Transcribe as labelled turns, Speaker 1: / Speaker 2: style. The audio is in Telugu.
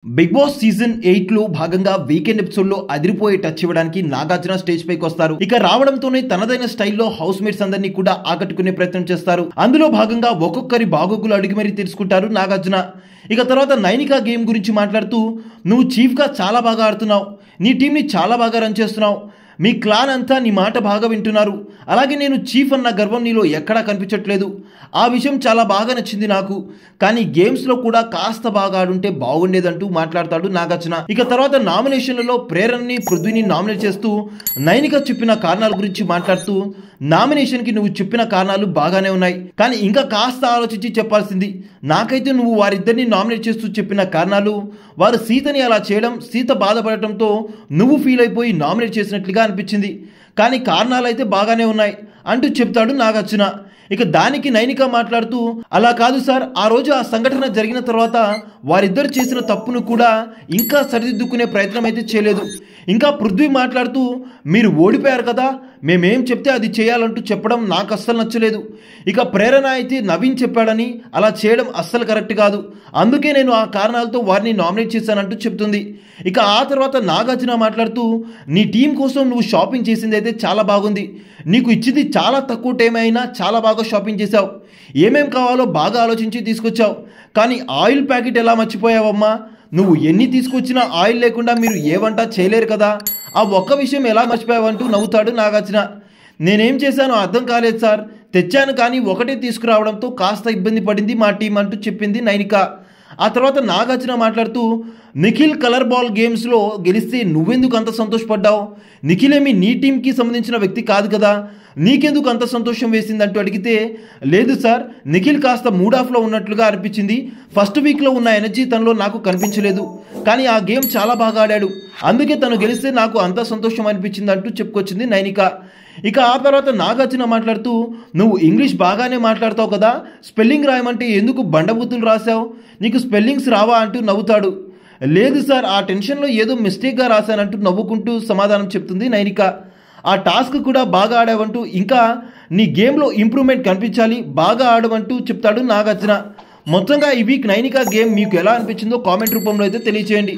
Speaker 1: బిగ్ బాస్ సీజన్ 8 లో భాగంగా వీకెండ్ ఎపిసోడ్ లో అదిరిపోయే టచ్ ఇవ్వడానికి నాగార్జున స్టేజ్ పైకి వస్తారు. ఇక రావడంతోనే తనదైన స్టైల్లో హౌస్ మేట్స్ అందరినీ కూడా ఆకట్టుకునే ప్రయత్నం చేస్తారు. అందులో భాగంగా ఒక్కొక్కరి బాగోగులు అడిగి మరీ తెలుసుకుంటారు నాగార్జున. ఇక తర్వాత నైనికా గేమ్ గురించి మాట్లాడుతూ, నువ్వు చీఫ్ గా చాలా బాగా ఆడుతున్నావు, నీ టీం ని చాలా బాగా రన్ చేస్తున్నావు, మీ క్లాన్ అంతా నీ మాట బాగా వింటున్నారు, అలాగే నేను చీఫ్ అన్న గర్వం నీలో ఎక్కడా కనిపించట్లేదు, ఆ విషయం చాలా బాగా నచ్చింది నాకు, కానీ గేమ్స్లో కూడా కాస్త బాగా ఆడుంటే బాగుండేదంటూ మాట్లాడతాడు నాగార్జున. ఇక తర్వాత నామినేషన్లలో ప్రేరణని పృథ్వీని నామినేట్ చేస్తూ నైనిక చెప్పిన కారణాల గురించి మాట్లాడుతూ, నామినేషన్కి నువ్వు చెప్పిన కారణాలు బాగానే ఉన్నాయి, కానీ ఇంకా కాస్త ఆలోచించి చెప్పాల్సింది. నాకైతే నువ్వు వారిద్దరిని నామినేట్ చేస్తూ చెప్పిన కారణాలు, వారు సీతని అలా చేయడం, సీత బాధపడటంతో నువ్వు ఫీల్ అయిపోయి నామినేట్ చేసినట్లుగా అనిపించింది, కానీ కారణాలు అయితే బాగానే ఉన్నాయి అంటూ చెప్తాడు నాగార్జున. ఇక దానికి నైనిక మాట్లాడుతూ, అలా కాదు సార్, ఆ రోజు ఆ సంఘటన జరిగిన తర్వాత వారిద్దరు చేసిన తప్పును కూడా ఇంకా సరిదిద్దుకునే ప్రయత్నం అయితే చేయలేదు. ఇంకా పృథ్వీ మాట్లాడుతూ, మీరు ఓడిపోయారు కదా, మేమేం చెప్తే అది చేయాలంటూ చెప్పడం నాకు అస్సలు నచ్చలేదు. ఇక ప్రేరణ అయితే నవీన్ చెప్పాడని అలా చేయడం అస్సలు కరెక్ట్ కాదు, అందుకే నేను ఆ కారణాలతో వారిని నామినేట్ చేశానంటూ చెప్తుంది. ఇక ఆ తర్వాత నాగార్జున మాట్లాడుతూ, నీ టీం కోసం నువ్వు షాపింగ్ చేసింది అయితే చాలా బాగుంది, నీకు ఇచ్చింది చాలా తక్కువ టైం అయినా చాలా బాగా షాపింగ్ చేశావు, ఏమేం కావాలో బాగా ఆలోచించి తీసుకొచ్చావు, కానీ ఆయిల్ ప్యాకెట్ ఎలా మర్చిపోయావమ్మా, నువ్వు ఎన్ని తీసుకొచ్చినా ఆయిల్ లేకుండా మీరు ఏ వంట చేయలేరు కదా, ఆ ఒక్క విషయం ఎలా మర్చిపోయావంటూ నవ్వుతాడు నాగార్జున. నేనేం చేశానో అర్థం కాలేదు సార్, తెచ్చాను కానీ ఒకటే తీసుకురావడంతో కాస్త ఇబ్బంది పడింది మా టీం అంటూ చెప్పింది నైనిక. ఆ తర్వాత నాగార్జున మాట్లాడుతూ, నిఖిల్ కలర్ బాల్ గేమ్స్లో గెలిస్తే నువ్వెందుకు అంత సంతోషపడ్డావు, నిఖిల్ ఏమి నీ టీంకి సంబంధించిన వ్యక్తి కాదు కదా, నీకెందుకు అంత సంతోషం వేసిందంటూ అడిగితే, లేదు సార్, నిఖిల్ కాస్త మూడ్ ఆఫ్లో ఉన్నట్లుగా అనిపించింది, ఫస్ట్ వీక్లో ఉన్న ఎనర్జీ తనలో నాకు కనిపించలేదు, కానీ ఆ గేమ్ చాలా బాగా ఆడాడు, అందుకే తను గెలిస్తే నాకు అంత సంతోషం అనిపించింది అంటూ చెప్పుకొచ్చింది నైనిక. ఇక ఆ తర్వాత నాగార్జున మాట్లాడుతూ, నువ్వు ఇంగ్లీష్ బాగానే మాట్లాడతావు కదా, స్పెల్లింగ్ రాయమంటే ఎందుకు బండబూతులు రాశావు, నీకు స్పెల్లింగ్స్ రావా అంటూ నవ్వుతాడు. లేదు సార్, ఆ టెన్షన్లో ఏదో మిస్టేక్గా రాశానంటూ నవ్వుకుంటూ సమాధానం చెప్తుంది నైనిక. ఆ టాస్క్ కూడా బాగా ఆడావంటూ, ఇంకా నీ గేమ్లో ఇంప్రూవ్మెంట్ కనిపించాలి, బాగా ఆడవంటూ చెప్తాడు నాగార్జున. మొత్తంగా ఈ వీక్ నైనిక గేమ్ మీకు ఎలా అనిపించిందో కామెంట్ రూపంలో అయితే తెలియచేయండి.